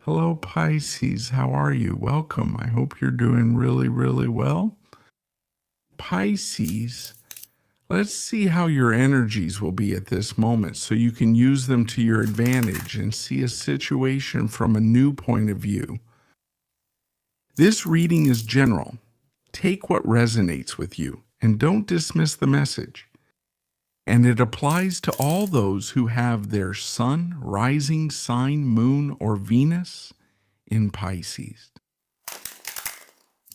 Hello, Pisces. How are you? Welcome. I hope you're doing really, really well. Pisces, let's see how your energies will be at this moment so you can use them to your advantage and see a situation from a new point of view. This reading is general. Take what resonates with you and don't dismiss the message. And it applies to all those who have their sun, rising sign, moon, or Venus in Pisces.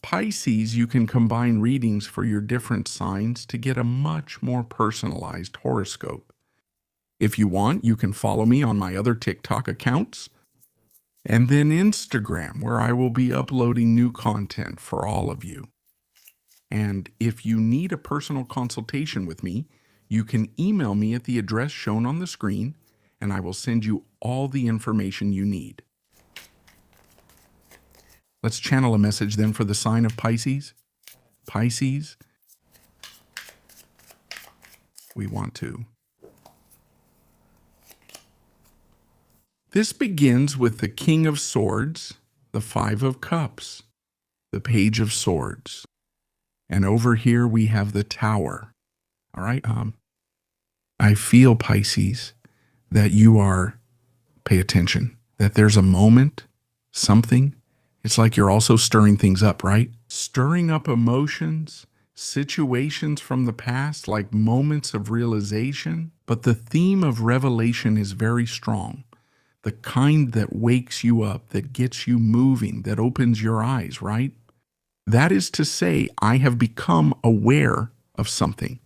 Pisces, you can combine readings for your different signs to get a much more personalized horoscope. If you want, you can follow me on my other TikTok accounts and then Instagram, where I will be uploading new content for all of you. And if you need a personal consultation with me, you can email me at the address shown on the screen, and I will send you all the information you need. Let's channel a message then for the sign of Pisces. Pisces, we want to. This begins with the King of Swords, the Five of Cups, the Page of Swords, and over here we have the Tower. All right. I feel, Pisces, that you are, pay attention, that there's a moment, something. It's like you're also stirring things up, right? Stirring up emotions, situations from the past, like moments of realization. But the theme of revelation is very strong. The kind that wakes you up, that gets you moving, that opens your eyes, right? That is to say, I have become aware of something.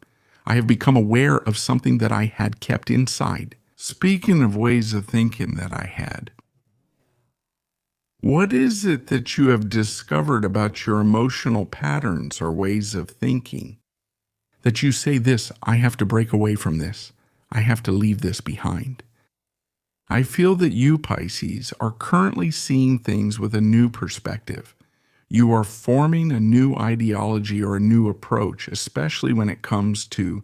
I have become aware of something that I had kept inside. Speaking of ways of thinking that I had, what is it that you have discovered about your emotional patterns or ways of thinking that you say this, I have to break away from this. I have to leave this behind. I feel that you, Pisces, are currently seeing things with a new perspective. You are forming a new ideology or a new approach, especially when it comes to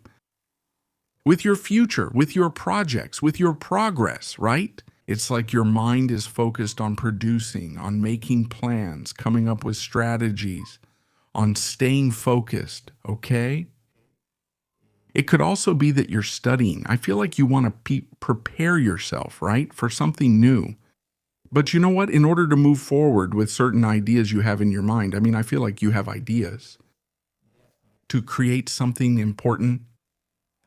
with your future, with your projects, with your progress, right? It's like your mind is focused on producing, on making plans, coming up with strategies, on staying focused, okay? It could also be that you're studying. I feel like you want to prepare yourself, right, for something new. But you know what? In order to move forward with certain ideas you have in your mind, I feel like you have ideas to create something important.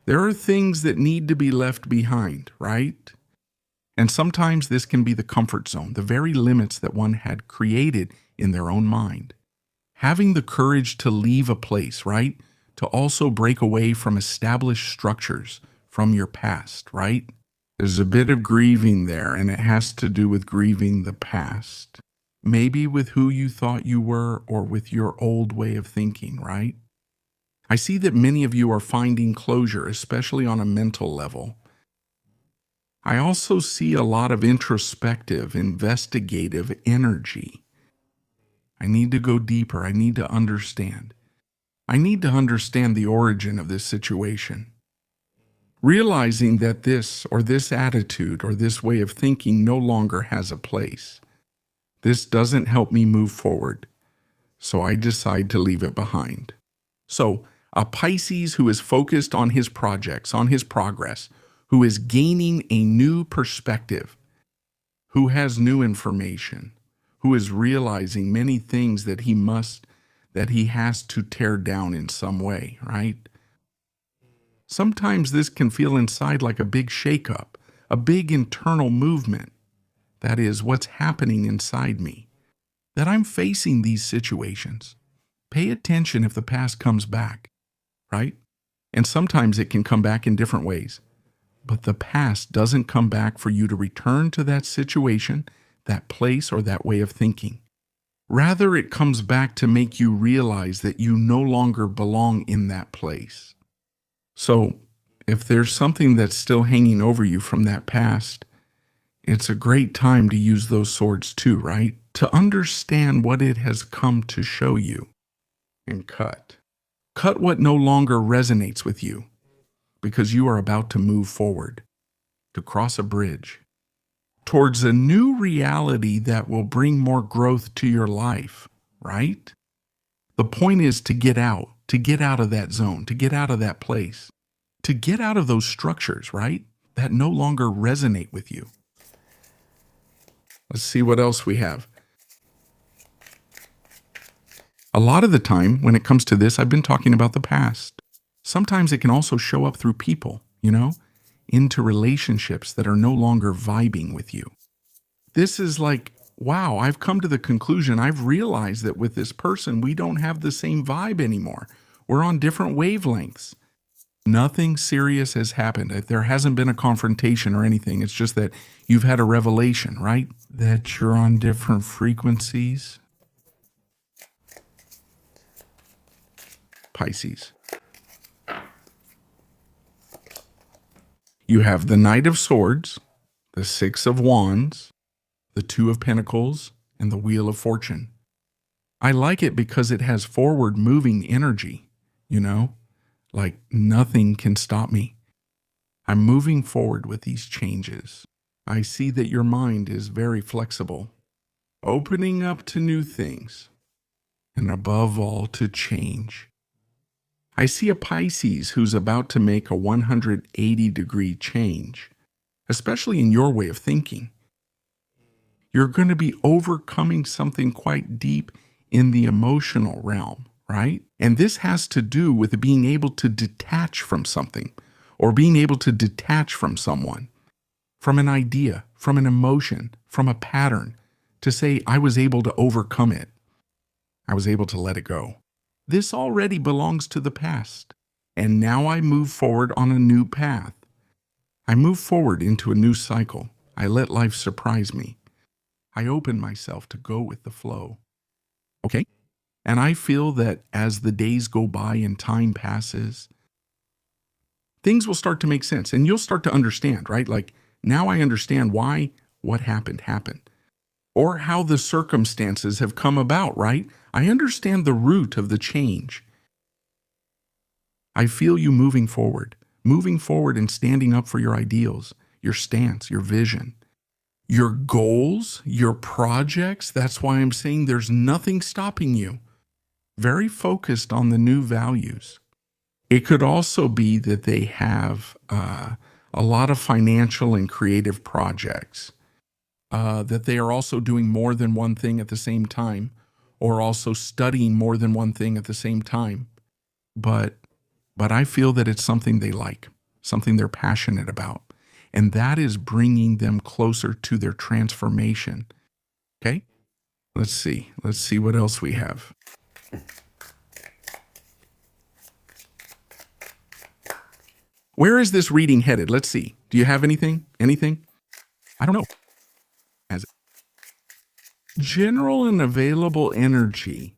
There are things that need to be left behind, right? And sometimes this can be the comfort zone, the very limits that one had created in their own mind. Having the courage to leave a place, right? To also break away from established structures from your past, right? There's a bit of grieving there, and it has to do with grieving the past. Maybe with who you thought you were or with your old way of thinking, right? I see that many of you are finding closure, especially on a mental level. I also see a lot of introspective, investigative energy. I need to go deeper. I need to understand. I need to understand the origin of this situation. Realizing that this attitude or this way of thinking no longer has a place. This doesn't help me move forward, so I decide to leave it behind. So, a Pisces who is focused on his projects, on his progress, who is gaining a new perspective, who has new information, who is realizing many things that he has to tear down in some way, right? Sometimes this can feel inside like a big shakeup, a big internal movement. That is, what's happening inside me, that I'm facing these situations. Pay attention if the past comes back, right? And sometimes it can come back in different ways. But the past doesn't come back for you to return to that situation, that place, or that way of thinking. Rather, it comes back to make you realize that you no longer belong in that place. So, if there's something that's still hanging over you from that past, it's a great time to use those swords too, right? To understand what it has come to show you and cut. Cut what no longer resonates with you, because you are about to move forward, to cross a bridge, towards a new reality that will bring more growth to your life, right? The point is to get out of that zone, to get out of that place, to get out of those structures, right? That no longer resonate with you. Let's see what else we have. A lot of the time, when it comes to this, I've been talking about the past. Sometimes it can also show up through people, into relationships that are no longer vibing with you. This is like, wow, I've come to the conclusion, I've realized that with this person, we don't have the same vibe anymore. We're on different wavelengths. Nothing serious has happened. There hasn't been a confrontation or anything. It's just that you've had a revelation, right? That you're on different frequencies. Pisces. You have the Knight of Swords, the Six of Wands, the Two of Pentacles, and the Wheel of Fortune. I like it because it has forward moving energy, like nothing can stop me. I'm moving forward with these changes. I see that your mind is very flexible, opening up to new things, and above all, to change. I see a Pisces who's about to make a 180-degree change, especially in your way of thinking. You're going to be overcoming something quite deep in the emotional realm, right? And this has to do with being able to detach from something, or being able to detach from someone, from an idea, from an emotion, from a pattern, to say, I was able to overcome it. I was able to let it go. This already belongs to the past, and now I move forward on a new path. I move forward into a new cycle. I let life surprise me. I open myself to go with the flow. Okay? And I feel that as the days go by and time passes, things will start to make sense, and you'll start to understand, right? Like, now I understand why what happened, or how the circumstances have come about, right? I understand the root of the change. I feel you moving forward and standing up for your ideals, your stance, your vision, your goals, your projects. That's why I'm saying there's nothing stopping you. Very focused on the new values. It could also be that they have a lot of financial and creative projects, that they are also doing more than one thing at the same time, or also studying more than one thing at the same time. But I feel that it's something they like, something they're passionate about, and that is bringing them closer to their transformation. Okay? Let's see what else we have. Where is this reading headed? Let's see. Do you have anything? I don't know. As general and available energy.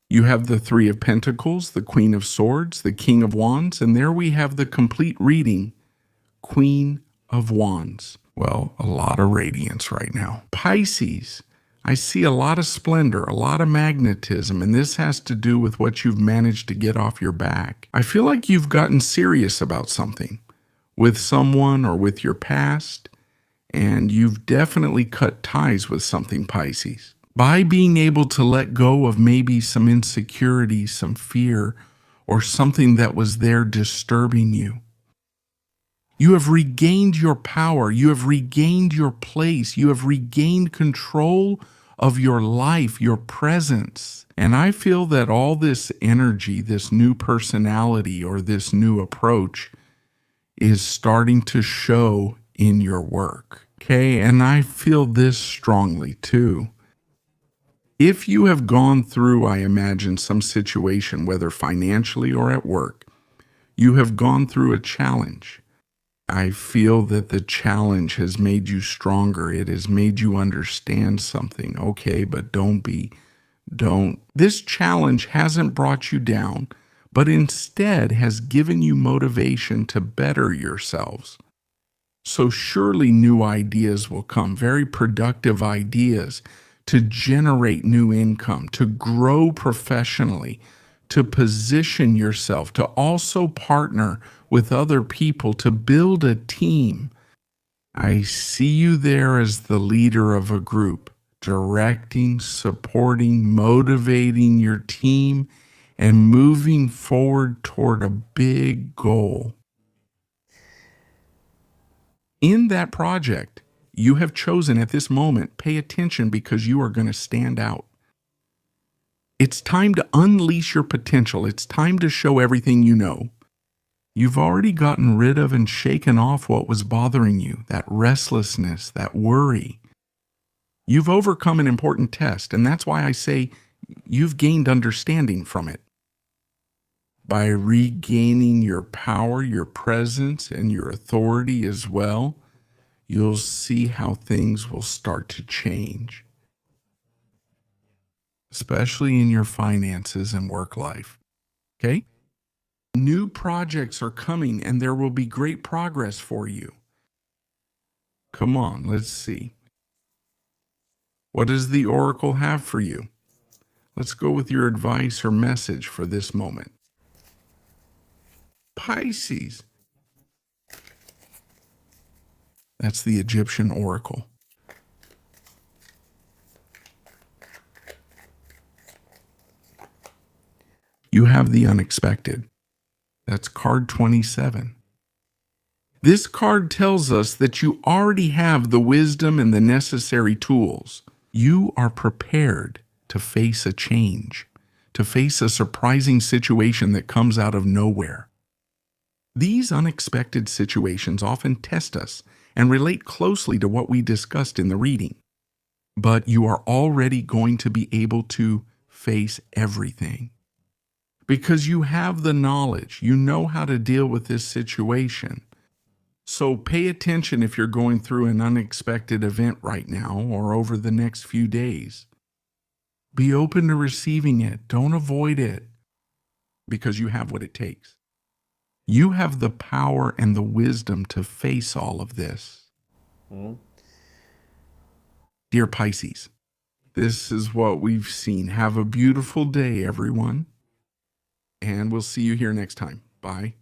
You have the Three of Pentacles, the Queen of Swords, the King of Wands, and there we have the complete reading, Queen of Wands. Well, a lot of radiance right now. Pisces, I see a lot of splendor, a lot of magnetism, and this has to do with what you've managed to get off your back. I feel like you've gotten serious about something, with someone or with your past, and you've definitely cut ties with something, Pisces. By being able to let go of maybe some insecurity, some fear, or something that was there disturbing you. You have regained your power. You have regained your place. You have regained control of your life, your presence. And I feel that all this energy, this new personality, or this new approach is starting to show in your work. Okay, and I feel this strongly too. If you have gone through, I imagine, some situation, whether financially or at work, you have gone through a challenge. I feel that the challenge has made you stronger. It has made you understand something. Okay, but don't. This challenge hasn't brought you down, but instead has given you motivation to better yourselves. So surely new ideas will come, very productive ideas, to generate new income, to grow professionally, to position yourself, to also partner with other people to build a team. I see you there as the leader of a group, directing, supporting, motivating your team, and moving forward toward a big goal. In that project, you have chosen at this moment, pay attention because you are going to stand out. It's time to unleash your potential. It's time to show everything you know. You've already gotten rid of and shaken off what was bothering you, that restlessness, that worry. You've overcome an important test, and that's why I say you've gained understanding from it. By regaining your power, your presence, and your authority as well, you'll see how things will start to change, especially in your finances and work life. Okay? New projects are coming, and there will be great progress for you. Come on, let's see. What does the oracle have for you? Let's go with your advice or message for this moment. Pisces. That's the Egyptian oracle. You have the unexpected. That's card 27. This card tells us that you already have the wisdom and the necessary tools. You are prepared to face a change, to face a surprising situation that comes out of nowhere. These unexpected situations often test us and relate closely to what we discussed in the reading. But you are already going to be able to face everything. Because you have the knowledge, you know how to deal with this situation. So pay attention if you're going through an unexpected event right now or over the next few days. Be open to receiving it. Don't avoid it because you have what it takes. You have the power and the wisdom to face all of this. Dear Pisces, this is what we've seen. Have a beautiful day, everyone. And we'll see you here next time. Bye.